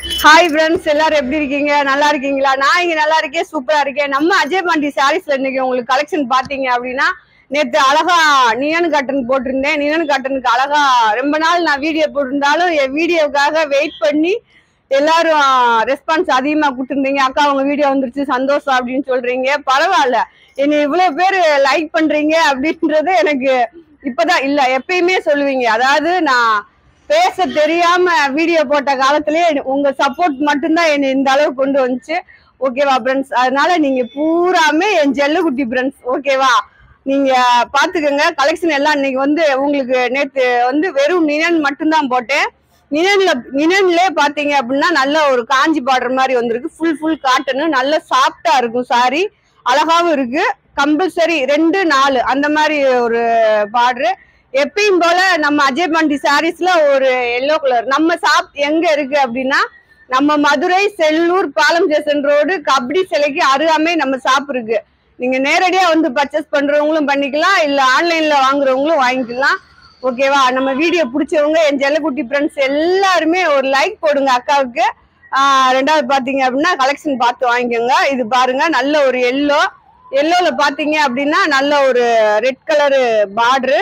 Hi friends, எல்லாரும் எப்படி இருக்கீங்க? நல்லா இருக்கீங்களா? நான் இங்க நல்லா இருக்கேன், சூப்பரா இருக்கேன். நம்ம அஜய் பாண்டி சாரீஸ்ல இன்னைக்கு உங்களுக்கு கலெக்ஷன் பாத்தீங்க அப்படின்னா, நேத்து அழகா நியன் காட்டன் போட்டிருந்தேன். நியன் காட்டனுக்கு அழகா ரொம்ப நாள் நான் வீடியோ போட்டிருந்தாலும் என் வீடியோக்காக வெயிட் பண்ணி எல்லாரும் ரெஸ்பான்ஸ் அதிகமா கொடுத்துருந்தீங்க. அக்கா உங்க வீடியோ வந்துருச்சு, சந்தோஷம் அப்படின்னு சொல்றீங்க. பரவாயில்ல, என்னை இவ்வளவு பேர் லைக் பண்றீங்க அப்படின்றது எனக்கு இப்பதான் இல்ல, எப்பயுமே சொல்லுவீங்க. அதாவது நான் பேச தெரியாம வீடியோ போட்ட காலத்திலேயே உங்க சப்போர்ட் மட்டும்தான் என்னை இந்த அளவு கொண்டு வந்துச்சு. ஓகேவா ஃப்ரெண்ட்ஸ்? அதனால நீங்க பூராமே என் ஜெல்லுக்குட்டி ஃப்ரெண்ட்ஸ். ஓகேவா? நீங்க பாத்துக்கோங்க. கலெக்ஷன் எல்லாம் இன்னைக்கு வந்து உங்களுக்கு நேத்து வந்து வெறும் நினன் மட்டும்தான் போட்டேன். நினன்ல பாத்தீங்க அப்படின்னா நல்ல ஒரு காஞ்சி பார்டர் மாதிரி வந்திருக்கு. ஃபுல் காட்டனு, நல்ல சாஃப்டா இருக்கும் சாரி, அழகாவும் இருக்கு. கம்பல்சரி 2, 4 அந்த மாதிரி ஒரு பார்டரு. எப்பயும் போல நம்ம அஜய் பாண்டி சாரீஸ்ல ஒரு எல்லோ கலர். நம்ம ஷாப் எங்க இருக்கு அப்படின்னா, நம்ம மதுரை செல்லூர் பாலம் ஸ்டேஷன் ரோடு கபடி சிலைக்கு அருகாமை நம்ம ஷாப் இருக்கு. நீங்க நேரடியா வந்து பர்ச்சேஸ் பண்றவங்களும் பண்ணிக்கலாம், இல்ல ஆன்லைன்ல வாங்குறவங்களும் வாங்கிக்கலாம். ஓகேவா? நம்ம வீடியோ பிடிச்சவங்க என் ஜெல்லக்குட்டி ஃப்ரெண்ட்ஸ் எல்லாருமே ஒரு லைக் போடுங்க அக்காவுக்கு. ரெண்டாவது பாத்தீங்க அப்படின்னா கலெக்ஷன் பார்த்து வாங்கிக்கோங்க. இது பாருங்க, நல்ல ஒரு எல்லோல பாத்தீங்க அப்படின்னா நல்ல ஒரு ரெட் கலரு பார்டரு.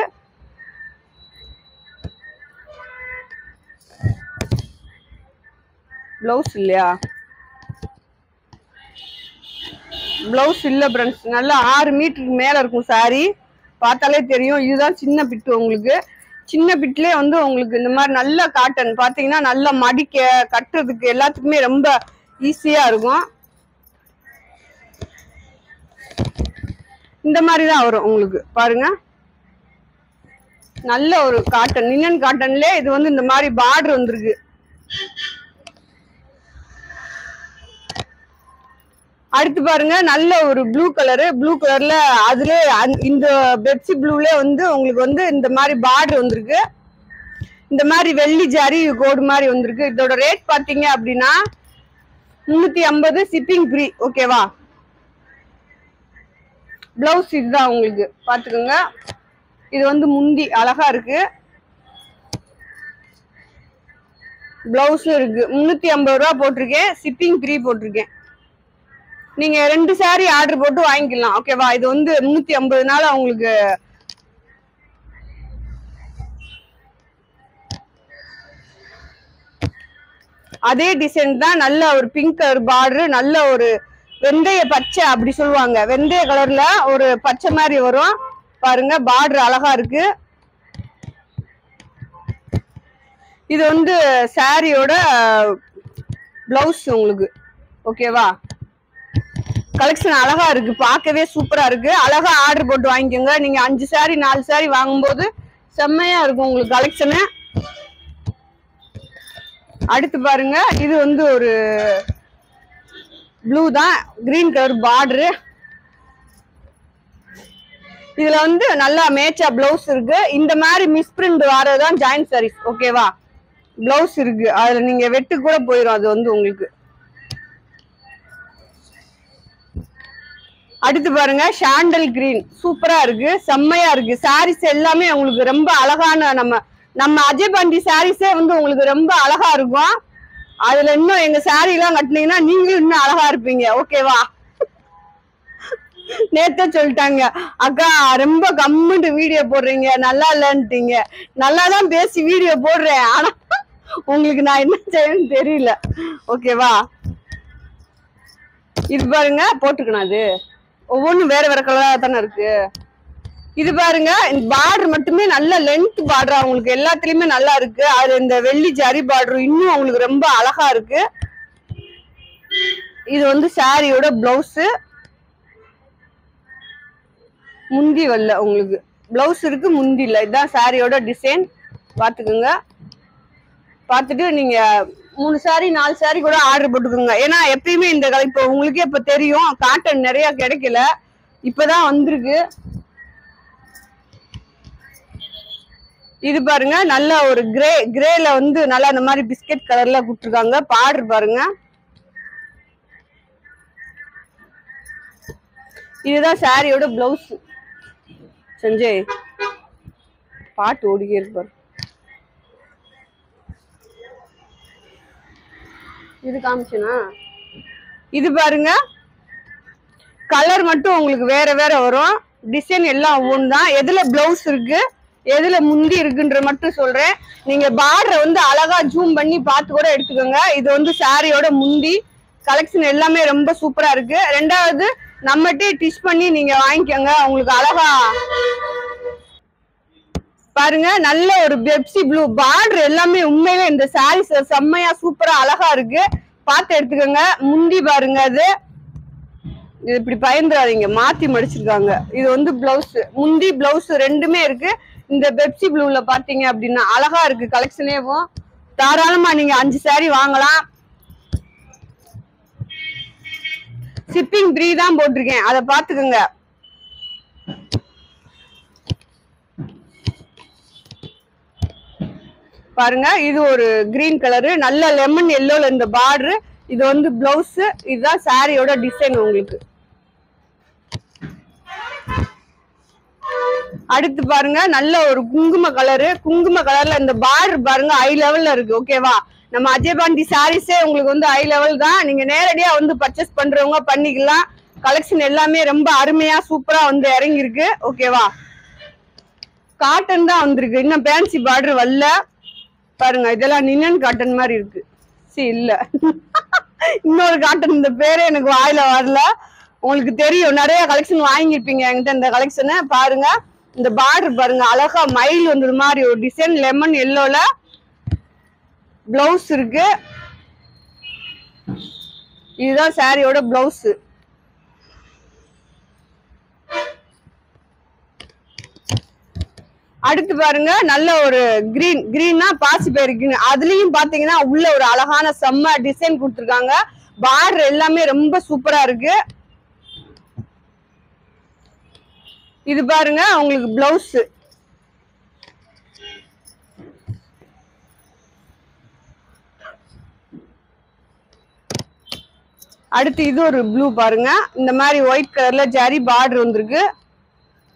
பிளவுஸ் இல்லையா? பிளவுஸ் இல்ல ஃப்ரெண்ட்ஸ். நல்லா 6 மீட்டருக்கு மேல இருக்கும் சாரி, பார்த்தாலே தெரியும். இதுதான் சின்ன பிட்டு. உங்களுக்கு சின்ன பிட்லயே வந்து உங்களுக்கு இந்த மாதிரி நல்ல காட்டன் பாத்தீங்கன்னா நல்ல மடிக்க கட்டுறதுக்கு எல்லாத்துக்குமே ரொம்ப ஈஸியா இருக்கும். இந்த மாதிரி தான் வரும் உங்களுக்கு. பாருங்க, நல்ல ஒரு காட்டன், நினன் காட்டன்ல இது வந்து இந்த மாதிரி பார்டர் வந்திருக்கு. அடுத்து பாருங்க, நல்ல ஒரு ப்ளூ கலரு. ப்ளூ கலர்ல அதுல இந்த பெப்சி ப்ளூல வந்து உங்களுக்கு வந்து இந்த மாதிரி பார்டர் வந்திருக்கு. இந்த மாதிரி வெள்ளி ஜரி கோடு மாதிரி வந்திருக்கு. இதோட ரேட் பாத்தீங்க அப்படின்னா 350, ஷிப்பிங் ஃப்ரீ. ஓகேவா? பிளவுஸ் இதுதான் உங்களுக்கு, பாத்துக்கோங்க. இது வந்து முந்தி அழகா இருக்கு, பிளவுஸும் இருக்கு. 350 ரூபா போட்டிருக்கேன், ஷிப்பிங் ஃப்ரீ போட்டிருக்கேன். நீங்க 2 சாரி ஆர்டர் போட்டு வாங்கிக்கலாம். ஓகேவா? இது வந்து 350 உங்களுக்கு அதே டிசைன் தான். நல்ல ஒரு பிங்க் கலர் பார்டர், நல்ல ஒரு வெந்தய பச்சை அப்படி சொல்லுவாங்க, வெந்தய கலர்ல ஒரு பச்சை மாதிரி வரும். பாருங்க, பார்டர் அழகா இருக்கு. இது வந்து சாரியோட பிளவுஸ் உங்களுக்கு. ஓகேவா? கலெக்ஷன் அழகா இருக்கு, பார்க்கவே சூப்பரா இருக்கு. அழகா ஆர்டர் போட்டு வாங்கிக்கோங்க. நீங்க 5 சாரி 4 சாரி வாங்கும்போது செம்மையா இருக்கும் உங்களுக்கு கலெக்ஷனு. அடுத்து பாருங்க, இது வந்து ஒரு ப்ளூ தான், கிரீன் கலர் பார்டரு. இதுல வந்து நல்லா மேட்சா பிளவுஸ் இருக்கு. இந்த மாதிரி மிஸ் பிரிண்ட் வரதான் ஜாயின் சாரீஸ். ஓகேவா? பிளவுஸ் இருக்கு, அதுல நீங்க வெட்டு கூட போயிடும் அது வந்து உங்களுக்கு. அடுத்து பாருங்க, சாண்டல் கிரீன் சூப்பரா இருக்கு, செம்மையா இருக்கு. சாரீஸ் எல்லாமே உங்களுக்கு ரொம்ப அழகான நம்ம அஜய் பாண்டி சாரீஸே வந்து உங்களுக்கு ரொம்ப அழகா இருக்கும். அதுல இன்னும் எங்க சாரி எல்லாம் கட்டினீங்கன்னா நீங்களும் இன்னும் அழகா இருப்பீங்க. ஓகேவா? நேத்தே சொல்லிட்டாங்க, அக்கா ரொம்ப கம்முன்ட்டு வீடியோ போடுறீங்க, நல்லா இல்லன்ட்டீங்க. நல்லாதான் பேசி வீடியோ போடுறேன், ஆனா உங்களுக்கு நான் என்ன செய்யணும்னு தெரியல. ஓகேவா? இது பாருங்க, போட்டுக்கணும். அது ஒவ்வொன்றும் வேற வேற கலரா தானே இருக்கு. இது பாருங்க, இந்த பார்டர் மட்டுமே நல்ல லென்த் பார்டர் உங்களுக்கு எல்லாத்துலயுமே நல்லா இருக்கு. அது இந்த வெள்ளி ஜரி பார்டர் இன்னும் உங்களுக்கு ரொம்ப அழகா இருக்கு. இது வந்து சாரியோட பிளவுஸ். முந்தி வரல உங்களுக்கு, பிளவுஸ் இருக்கு, முந்தி இல்ல. இதுதான் சாரியோட டிசைன், பாத்துக்கோங்க. பார்த்துட்டு நீங்க 3 சாரி 4 சாரி கூட ஆர்டர் போட்டுக்கோங்க. ஏன்னா எப்பயுமே இந்த இப்போ உங்களுக்கே இப்ப தெரியும், காட்டன் நிறைய கிடைக்கல, இப்பதான் வந்திருக்கு. இது பாருங்க, நல்ல ஒரு கிரேல வந்து நல்லா இந்த மாதிரி பிஸ்கட் கலர்ல கொடுத்துருக்காங்க. பார்டர் பாருங்க, இதுதான் சாரியோட பிளவுஸ். சஞ்சய் பாட்டு ஓடிக்கே இருப்பார். இது காமிச்சனா இது பாருங்க கலர் மட்டும் உங்களுக்கு வேற வேற வரும் டிசைன் எல்லாம் ஒவ்வொன்றுதான் எதுல பிளவுஸ் இருக்கு எதுல முந்தி இருக்குன்ற மட்டும் சொல்றேன் நீங்க பார்டரை வந்து அழகா ஜூம் பண்ணி பார்த்து கூட எடுத்துக்கோங்க இது வந்து சாரியோட முந்தி கலெக்ஷன் எல்லாமே ரொம்ப சூப்பரா இருக்கு ரெண்டாவது நம்மகிட்டே டிஷ் பண்ணி நீங்க வாங்கிக்கோங்க உங்களுக்கு அழகா பாருங்க நல்ல ஒரு பெப்சி ப்ளூ பார்டர் எல்லாமே உண்மையிலே இந்த சாரீஸ் செம்மையா சூப்பரா அழகா இருக்கு பார்த்து எடுத்துக்கோங்க முந்தி பாருங்க அது இது இப்படி பயந்துடாதீங்க மாத்தி மடிச்சிருக்காங்க இது வந்து பிளவுஸ் முந்தி பிளவுஸ் ரெண்டுமே இருக்கு இந்த பெப்சி ப்ளூல பாத்தீங்க அப்படின்னா அழகா இருக்கு கலெக்ஷனேவும் தாராளமா நீங்க 5 சாரி வாங்கலாம் ஷிப்பிங் ஃப்ரீ தான் போட்டிருக்கேன் அதை பாத்துக்கோங்க பாருங்க இது ஒரு கிரீன் கலரு நல்ல லெமன் எல்லோல இந்த பார்டர் இது வந்து பிளவுஸ் இதுதான் சாரியோட டிசைன் உங்களுக்கு அடுத்து பாருங்க நல்ல ஒரு குங்கும கலர்ல இந்த பார்டர் பாருங்க ஹை லெவல்ல இருக்கு ஓகேவா நம்ம அஜய் பாண்டி சாரீஸே உங்களுக்கு வந்து ஹை லெவல் தான் நீங்க நேரடியா வந்து பர்ச்சேஸ் பண்றவங்க பண்ணிக்கலாம் கலெக்ஷன் எல்லாமே ரொம்ப அருமையா சூப்பரா வந்து இறங்கி இருக்கு ஓகேவா காட்டன் தான் வந்திருக்கு இன்னும் ஃபேன்சி பார்டர் வரல பாருங்க இதெல்லாம் நின்னன் காட்டன் மாதிரி இருக்கு இல்ல இன்னொரு காட்டன் இந்த பேரே எனக்கு வாயில வரல உங்களுக்கு தெரியும் நிறைய கலெக்ஷன் வாங்கிருப்பீங்க என்கிட்ட இந்த கலெக்ஷனை பாருங்க இந்த பார்டர் பாருங்க அழகா மயில் வந்தது மாதிரி ஒரு டிசைன் லெமன் எல்லோல பிளவுஸ் இருக்கு இதுதான் சாரியோட பிளவுஸ் அடுத்து பாருங்க நல்ல ஒரு கிரீன்னா பாசி பயிறு அதுலயும் பாத்தீங்கன்னா உள்ள ஒரு அழகான செம்ம டிசைன் கொடுத்துருக்காங்க பார்டர் எல்லாமே ரொம்ப சூப்பரா இருக்கு இது பாருங்க உங்களுக்கு பிளவுஸ் அடுத்து இது ஒரு ப்ளூ பாருங்க இந்த மாதிரி ஒயிட் கலர்ல ஜரி பார்டர் வந்திருக்கு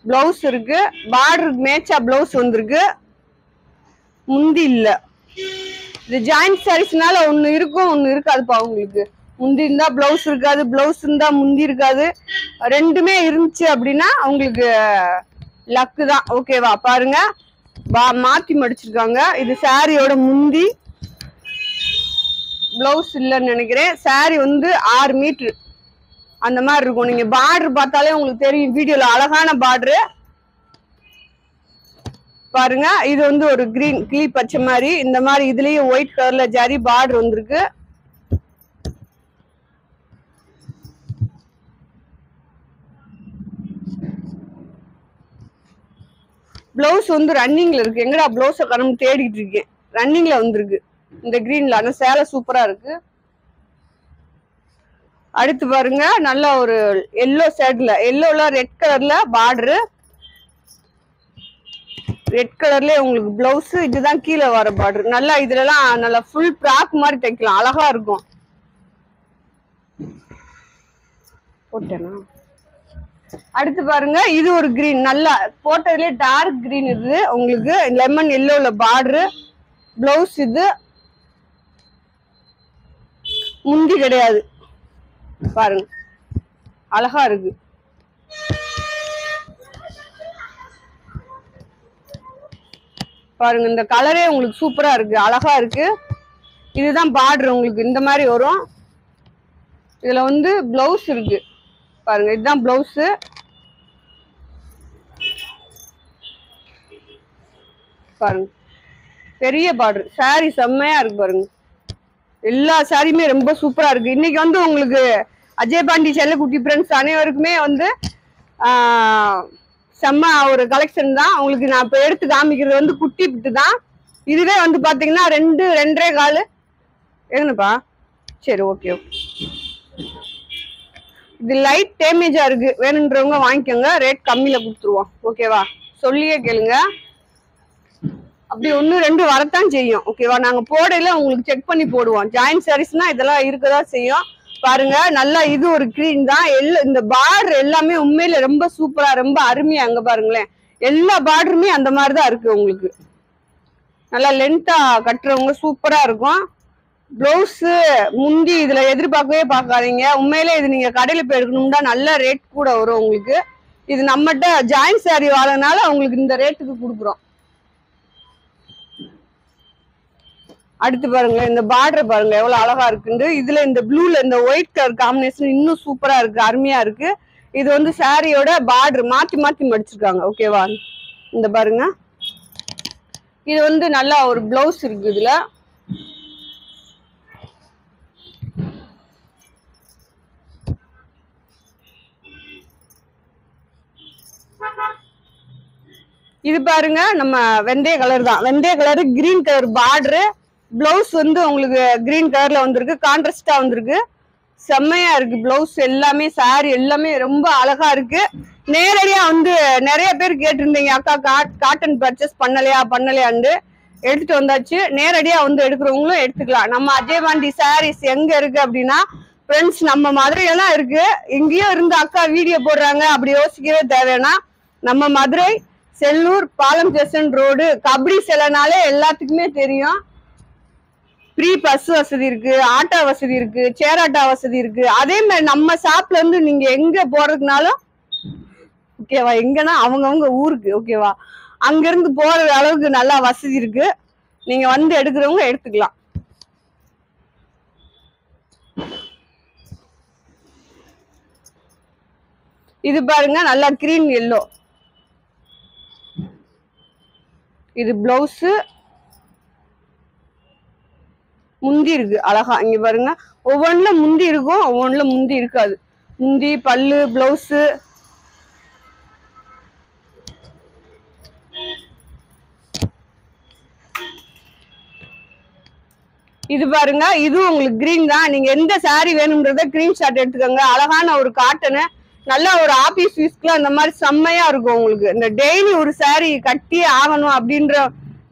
பிளவுஸ் இருக்கு பார்டருக்கு மேட்சா பிளவுஸ் வந்திருக்கு முந்தி இல்ல இது ஜாயிண்ட் சாரீஸ்னால ஒண்ணு இருக்கும் ஒண்ணு இருக்காதுப்பா உங்களுக்கு முந்தி இருந்தா பிளவுஸ் இருக்காது பிளவுஸ் இருந்தா முந்தி இருக்காது ரெண்டுமே இருந்துச்சு அப்படின்னா உங்களுக்கு லக்கு தான் ஓகேவா பாருங்க மாத்தி மடிச்சிருக்காங்க இது சாரியோட முந்தி பிளவுஸ் இல்லைன்னு நினைக்கிறேன் சாரி வந்து 6 மீட்டர் அந்த மாதிரி இருக்கும் நீங்க பார்டர் பார்த்தாலே உங்களுக்கு தெரியும் வீடியோல அழகான பார்டர் பாருங்க இது வந்து ஒரு கிரீன் கிளி பச்சை மாதிரி இந்த மாதிரி இதுலயும் ஒயிட் கலர்ல ஜரி பார்டர் வந்திருக்கு பிளவுஸ் வந்து ரன்னிங்ல இருக்கு எங்கடா பிளவுஸ கணம் தேடிட்டு இருக்கேன் ரன்னிங்ல வந்திருக்கு இந்த கிரீன்ல ஆனா சேலை சூப்பரா இருக்கு அடுத்து பாருங்க நல்ல ஒரு எல்லோ ஷேட்ல எல்லோல ரெட் கலர்ல பார்டர் ரெட் கலர்ல உங்களுக்கு பிளவுஸ் இதுதான் கீழே வர பார்டர் நல்லா இதுலலாம் நல்லா ஃபுல் ஃப்ராக் மாதிரி தைக்கலாம் அழகா இருக்கும் போட்டேனா அடுத்து பாருங்க இது ஒரு கிரீன் நல்லா போட்டதுல டார்க் கிரீன் இது உங்களுக்கு லெமன் எல்லோல பார்டர் பிளவுஸ் இது முந்தி கிடையாது பாருங்க அழகா இருக்கு பாருங்க இந்த கலரே உங்களுக்கு சூப்பரா இருக்கு அழகா இருக்கு இதுதான் பார்டர் உங்களுக்கு இந்த மாதிரி வரும் இதுல வந்து பிளவுஸ் இருக்கு பாருங்க இதுதான் பிளவுஸ் பாருங்க பெரிய பார்டர் சாரி செம்மையா இருக்கு பாருங்க எல்லா சாரியுமே ரொம்ப சூப்பரா இருக்கு இன்னைக்கு வந்து உங்களுக்கு அஜய் பாண்டி செல்லக்குட்டி ஃப்ரெண்ட்ஸ் அனைவருக்குமே வந்து செம்ம ஒரு கலெக்ஷன் தான் உங்களுக்கு நான் இப்ப எடுத்து காமிக்கிறது வந்து குட்டி பிட்டு தான் இதுவே வந்து பாத்தீங்கன்னா 2.5 கால் எங்கப்பா சரி ஓகே ஓகே இது லைட் டேமேஜா இருக்கு வேணுன்றவங்க வாங்கிக்கோங்க ரேட் கம்மியில கொடுத்துருவோம் ஓகேவா சொல்லியே கேளுங்க அப்படி 1-2 வரத்தான் செய்யும் ஓகேவா நாங்க போடையில உங்களுக்கு செக் பண்ணி போடுவோம் ஜாயிண்ட் சாரீஸ்னா இதெல்லாம் இருக்கதான் செய்யும் பாருங்க நல்லா இது ஒரு கிரீன் தான் இந்த பார்டர் எல்லாமே உண்மையில ரொம்ப சூப்பரா ரொம்ப அருமையா அங்க பாருங்களேன் எல்லா பார்டருமே அந்த மாதிரிதான் இருக்கு உங்களுக்கு நல்லா லென்த்தா கட்டுறவங்க சூப்பரா இருக்கும் பிளவுஸ் முந்தி இதுல எதிர்பார்க்கவே பார்க்காதீங்க. உண்மையிலே இது நீங்க கடையில போய் எடுக்கணும்னா நல்ல ரேட் கூட வரும் உங்களுக்கு. இது நம்மகிட்ட ஜாயின் சாரி வாழனால உங்களுக்கு இந்த ரேட்டுக்கு கொடுக்குறோம். அடுத்து பாருங்க, இந்த பார்டர் பாருங்க எவ்வளவு அழகா இருக்குன்னு. இதுல இந்த ப்ளூல இந்த ஒயிட் கலர் காம்பினேஷன் இன்னும் சூப்பரா இருக்கு, அருமையா இருக்கு. இது வந்து சாரியோட பார்டர் மாத்தி மாத்தி மடிச்சிருக்காங்க. ஓகேவா? இந்த பாருங்க, இது வந்து நல்லா ஒரு பிளவுஸ் இருக்கு இதுல. இது பாருங்க, நம்ம வெந்தய கலர் தான், வெந்தய colour green colour border. Blouse வந்து உங்களுக்கு கிரீன் கலர்ல வந்திருக்கு, கான்ட்ராஸ்டா வந்திருக்கு. செம்மையா இருக்கு பிளவுஸ் எல்லாமே, சாரி எல்லாமே ரொம்ப அழகா இருக்கு. நேரடியா வந்து நிறைய பேர் கேட்டிருந்தீங்க, அக்கா காட்டன் பர்ச்சேஸ் பண்ணலையான்னு. எடுத்துட்டு வந்தாச்சு. நேரடியா வந்து எடுக்கிறவங்களும் எடுத்துக்கலாம். நம்ம அஜயபாண்டி சாரீஸ் எங்க இருக்கு அப்படின்னா ஃப்ரெண்ட்ஸ், நம்ம மதுரையெல்லாம் இருக்கு. எங்கேயோ இருந்து அக்கா வீடியோ போடுறாங்க அப்படி யோசிக்கவே தேவைன்னா, நம்ம மதுரை செல்லூர் பாலம் ஸ்டேஷன் ரோடு, கபடி சிலனாலே எல்லாத்துக்குமே தெரியும். ஃப்ரீ பஸ் வசதி இருக்கு, ஆட்டோ வசதி இருக்கு, சேர் ஆட்டோ வசதி இருக்கு. அதே மாதிரி நம்ம ஷாப்ல இருந்து நீங்க எங்க போறதுனாலும் ஓகேவா, எங்கன்னா அவங்கவுங்க ஊருக்கு ஓகேவா, அங்க இருந்து போற அளவுக்கு நல்லா வசதி இருக்கு. நீங்க வந்து எடுக்கிறவங்க எடுத்துக்கலாம். இது பாருங்க, நல்லா கிரீன் எல்லோ. இது பிளவுஸ், முந்தி இருக்கு அழகா. இங்க பாருங்க, ஒவ்வொன்றுல முந்தி இருக்கும், ஒவ்வொன்றுல முந்தி இருக்காது. முந்தி, பல்லு, பிளவுஸ். இது பாருங்க, இதுவும் உங்களுக்கு கிரீன் தான். நீங்க எந்த சாரி வேணும்ன்றத கிரீன் ஷாட் எடுத்துக்கோங்க. அழகான ஒரு காட்டனு, நல்ல ஒரு ஆபீஸ் வீஸ்க்குலாம் அந்த மாதிரி செம்மையா இருக்கும் உங்களுக்கு. இந்த டெய்லி ஒரு சாரி கட்டியே ஆகணும் அப்படின்ற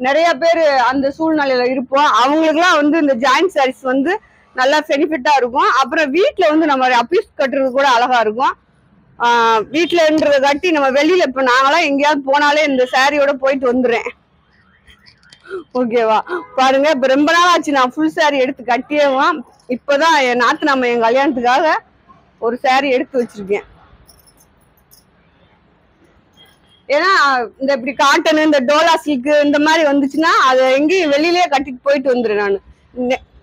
நிறைய பேர் அந்த சூழ்நிலையில இருப்போம். அவங்களுக்குலாம் வந்து இந்த ஜாயிண்ட் சாரீஸ் வந்து நல்லா பெனிஃபிட்டா இருக்கும். அப்புறம் வீட்டுல வந்து நம்ம ஆபீஸ் கட்டுறது கூட அழகா இருக்கும். வீட்டுலன்றத கட்டி நம்ம வெளியில, இப்ப நாங்களாம் எங்கேயாவது போனாலே இந்த சாரியோட போயிட்டு வந்துடுறேன். ஓகேவா? பாருங்க, இப்ப ரொம்ப நாள் ஆச்சு நான் ஃபுல் சாரி எடுத்து கட்டியேவும். இப்பதான் என் நாத்து நம்ம என் கல்யாணத்துக்காக ஒரு சாரி எடுத்து வச்சிருக்கேன். ஏன்னா இந்த இப்படி காட்டன், இந்த டோலா சில்க் இந்த மாதிரி வந்துச்சுன்னா அதை எங்கேயும் வெளியிலேயே கட்டிட்டு போயிட்டு வந்துடுறேன்.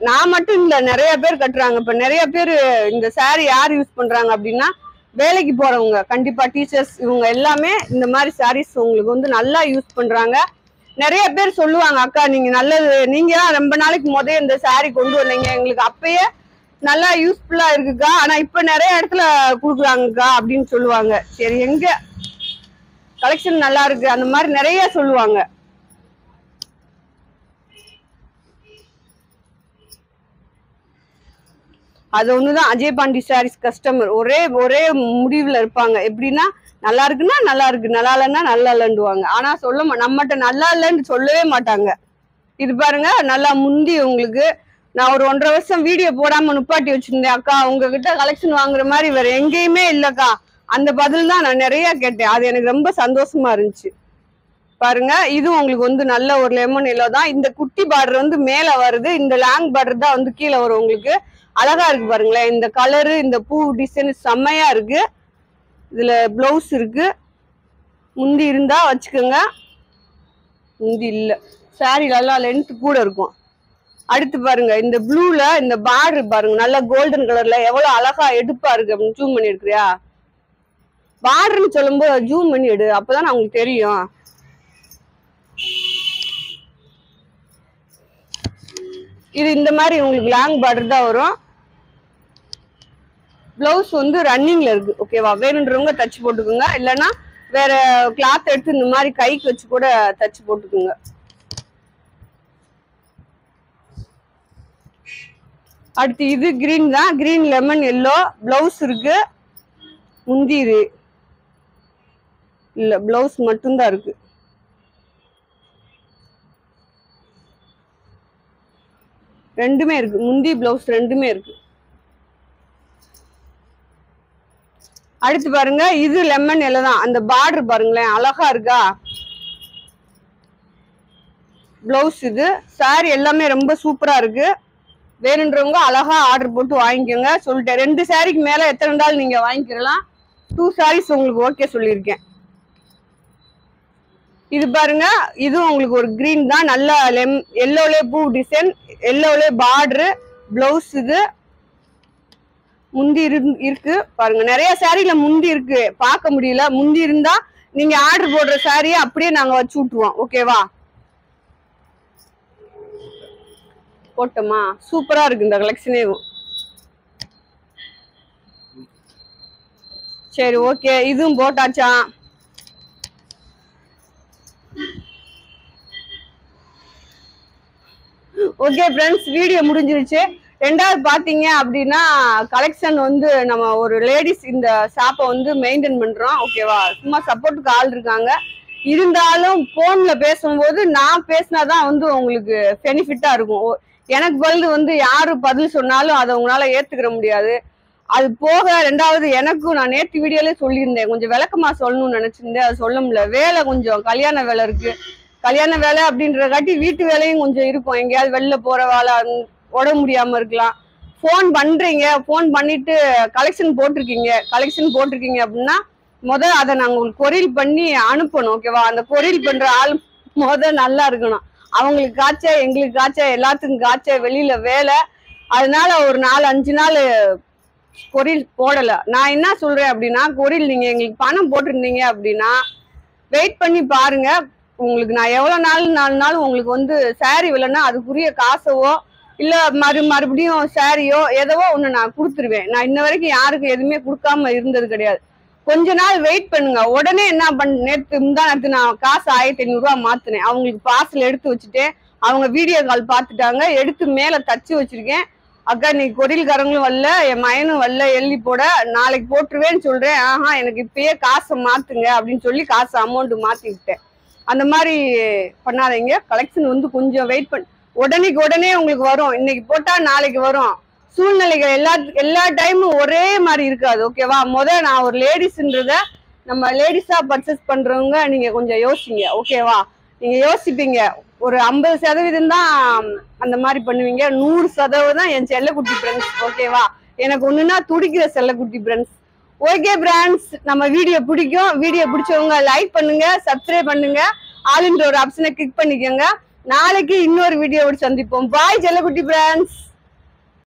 நான் மட்டும் இல்ல, நிறைய பேர் கட்டுறாங்க. இப்ப நிறைய பேர் இந்த சாரி யார் யூஸ் பண்றாங்க அப்படின்னா, வேலைக்கு போறவங்க, கண்டிப்பா டீச்சர்ஸ், இவங்க எல்லாமே இந்த மாதிரி சாரீஸ் உங்களுக்கு வந்து நல்லா யூஸ் பண்றாங்க. நிறைய பேர் சொல்லுவாங்க, அக்கா நீங்க நல்லது, நீங்க தான் ரொம்ப நாளைக்கு முதல்ல இந்த சாரி கொண்டு வந்தீங்க, எங்களுக்கு அப்பயே நல்லா யூஸ்ஃபுல்லா இருக்குக்கா, ஆனா இப்ப நிறைய இடத்துல குடுக்குறாங்கக்கா அப்படின்னு சொல்லுவாங்க. சரி, எங்க கலெக்ஷன் நல்லா இருக்கு அந்த மாதிரி நிறைய சொல்லுவாங்க. அது ஒண்ணுதான், அஜயபாண்டி சாரீஸ் கஸ்டமர் ஒரே முடிவுல இருப்பாங்க. எப்படின்னா, நல்லா இருக்குன்னா நல்லா இருக்கு, நல்லா இல்லைன்னா நல்லா இல்லைன்னுவாங்க. ஆனா நம்மகிட்ட நல்லா இல்லைன்னு சொல்லவே மாட்டாங்க. இது பாருங்க, நல்லா முந்தி உங்களுக்கு. நான் ஒரு 1.5 வருஷம் வீடியோ போடாம நுப்பாட்டி வச்சிருந்தேன். அக்கா உங்ககிட்ட கலெக்ஷன் வாங்குற மாதிரி வேற எங்கேயுமே இல்லக்கா, அந்த பதில் தான் நான் நிறைய கேட்டேன். அது எனக்கு ரொம்ப சந்தோஷமா இருந்துச்சு. பாருங்க, இதுவும் உங்களுக்கு வந்து நல்ல ஒரு லெமன் எல்லோ தான். இந்த குட்டி பார்டர் வந்து மேல வருது, இந்த லாங் பார்டர் தான் வந்து கீழே வரும் உங்களுக்கு. அழகா இருக்கு பாருங்களேன், இந்த கலரு, இந்த பூ டிசைன் செம்மையா இருக்கு. இதுல பிளவுஸ் இருக்கு. முந்தி இருந்தா வச்சுக்கோங்க, முந்தி இல்ல, சாரி நல்லா லென்த் கூட இருக்கும். அடுத்து பாருங்க, இந்த ப்ளூல இந்த பார்டர் பாருங்க, நல்ல கோல்டன் கலர்ல எவ்வளவு அழகா எடுப்பா இருக்கு அப்படின்னு. ஜூம் பண்ணி எடுக்கிறியா? பார்டர்னு சொல்லும்போது ஜூம் பண்ணி எடு, அப்பதான் உங்களுக்கு தெரியும். இது இந்த மாதிரி உங்களுக்கு லாங் பார்டர் தான் வரும். பிளவுஸ் வந்து ரன்னிங்ல இருக்கு. ஓகேவா? வேணுன்றவங்க தச்சு போட்டுக்கோங்க, இல்லைன்னா வேற கிளாத் எடுத்து இந்த மாதிரி கைக்கு வச்சு கூட தச்சு போட்டுக்கோங்க. அடுத்து இது கிரீன் தான், கிரீன் லெமன் எல்லோ. பிளவுஸ் இருக்கு, முந்தி இல்ல, பிளவுஸ் மட்டும்தான் இருக்கு. ரெண்டுமே இருக்கு, முந்தி பிளவுஸ் ரெண்டுமே இருக்கு. அடுத்து பாருங்க, இது லெமன் எல்லோ தான். அந்த பார்டர் பாருங்களேன், அழகா இருக்கா? பிளவுஸ் இது. சாரி எல்லாமே ரொம்ப சூப்பரா இருக்கு. வேணுன்றவங்க அழகா ஆர்டர் போட்டு வாங்கிக்கோங்க. சொல்லிட்டேன் 2 சாரிக்கு மேல எத்தனை இருந்தாலும் நீங்க வாங்கிக்கலாம். 2 சாரீஸ் உங்களுக்கு ஓகே சொல்லியிருக்கேன். இது பாருங்க, இதுவும் உங்களுக்கு ஒரு கிரீன் தான், நல்ல எல்லோலே பூ டிசைன், எல்லோலே பார்டரு, பிளவுஸ். இது முந்தி இருக்கு பாருங்க, நிறைய சாரில முந்தி இருக்கு, பார்க்க முடியல. முந்தி இருந்தா நீங்க ஆர்டர் போடுற சாரியை அப்படியே நாங்க வச்சு விட்டுருவோம். ஓகேவா? போட்டோமா? சூப்பரா இருக்கு இந்த கலெக்ஷனே. சரி ஓகே, இதுவும் போட்டாச்சா? ஓகே ஃப்ரெண்ட்ஸ், வீடியோ முடிஞ்சிருச்சு. ரெண்டாவது பாத்தீங்க அப்படின்னா கலெக்ஷன் வந்து நம்ம ஒரு லேடிஸ் இந்த ஷாப்பை வந்து மெயின்டைன் பண்றோம். ஓகேவா? சும்மா சப்போர்ட்டுக்கு ஆள் இருக்காங்க, இருந்தாலும் போன்ல பேசும்போது நான் பேசினாதான் வந்து உங்களுக்கு பெனிஃபிட்டா இருக்கும். எனக்கு பதில் வந்து யாரு பதில் சொன்னாலும் அதை உங்களால ஏத்துக்கிற முடியாது. அது போக ரெண்டாவது எனக்கும் நான் நேற்று வீடியோலயே சொல்லியிருந்தேன், கொஞ்சம் விளக்கமா சொல்லணும்னு நினைச்சிருந்தேன், அது சொல்ல முடியல. வேலை கொஞ்சம் கல்யாண வேலை இருக்கு. கல்யாண வேலை அப்படின்றக்காட்டி வீட்டு வேலையும் கொஞ்சம் இருக்கும். எங்கேயாவது வெளில போற வேலை, உடம்பு முடியாம இருக்கலாம். ஃபோன் பண்றீங்க, ஃபோன் பண்ணிட்டு கலெக்ஷன் போட்டிருக்கீங்க அப்படின்னா அதை நாங்க உங்களுக்கு கொரியல் பண்ணி அனுப்பணும். ஓகேவா? அந்த கொரியல் பண்ற ஆள் நல்லா இருக்கணும். அவங்களுக்கு காய்ச்ச, எங்களுக்கு காய்ச்ச, எல்லாத்துக்கும் காய்ச்ச, வெளியில வேலை. அதனால ஒரு 4-5 நாள் கொரியல் போடல. நான் என்ன சொல்றேன் அப்படின்னா, கொரியல் நீங்க எங்களுக்கு பணம் போட்டிருந்தீங்க அப்படின்னா வெயிட் பண்ணி பாருங்க. உங்களுக்கு நான் எவ்வளவு நாள் உங்களுக்கு வந்து சாரி இல்லைன்னா அதுக்குரிய காசவோ இல்ல மறுபடியும் சாரியோ ஏதோ ஒண்ணு நான் கொடுத்துருவேன். நான் இன்ன வரைக்கும் யாருக்கும் எதுவுமே கொடுக்காம இருந்தது கிடையாது. கொஞ்ச நாள் வெயிட் பண்ணுங்க. உடனே என்ன நேற்று நான் காசு 1500 ரூபாய் மாத்தினேன். அவங்களுக்கு பார்சல் எடுத்து வச்சுட்டேன். அவங்க வீடியோ கால் பார்த்துட்டாங்க, எடுத்து மேல தச்சு வச்சிருக்கேன். அக்கா நீ கொரியல்காரங்களும் வரல, என் மயனும் வரல, எழுதி போட, நாளைக்கு போட்டுருவேன்னு சொல்றேன். ஆஹா எனக்கு இப்பயே காசை மாத்துங்க அப்படின்னு சொல்லி காசு அமௌண்ட் மாத்தி விட்டேன். அந்த மாதிரி பண்ணாதீங்க. கலெக்ஷன் வந்து கொஞ்சம் வெயிட் பண்ணி உடனே உங்களுக்கு வரும். இன்னைக்கு போட்டா நாளைக்கு வரும். சூழ்நிலைகள் எல்லா டைமும் ஒரே மாதிரி இருக்காது. ஓகேவா? நான் ஒரு லேடிஸ்ன்றத நம்ம லேடிஸா பர்ச்சேஸ் பண்றவங்க நீங்க கொஞ்சம் யோசிங்க. ஓகேவா? நீங்க யோசிப்பீங்க, ஒரு 50% தான் அந்த மாதிரி பண்ணுவீங்க, 100% என் செல்லக்குட்டி ஃப்ரெண்ட்ஸ். ஓகேவா? எனக்கு ஒண்ணுன்னா துடிக்கிற செல்லக்குட்டி ஃப்ரெண்ட்ஸ். ஓகே ஃப்ரெண்ட்ஸ், நம்ம வீடியோ பிடிக்கும். வீடியோ பிடிச்சவங்க லைக் பண்ணுங்க, சப்ஸ்கிரைப் பண்ணுங்க, ஆளுன்ற ஒரு ஆப்ஷனை கிளிக் பண்ணிக்கோங்க. நாளைக்கு இன்னொரு வீடியோவோட சந்திப்போம். பாய் செல்லக்குட்டி ஃப்ரெண்ட்ஸ்.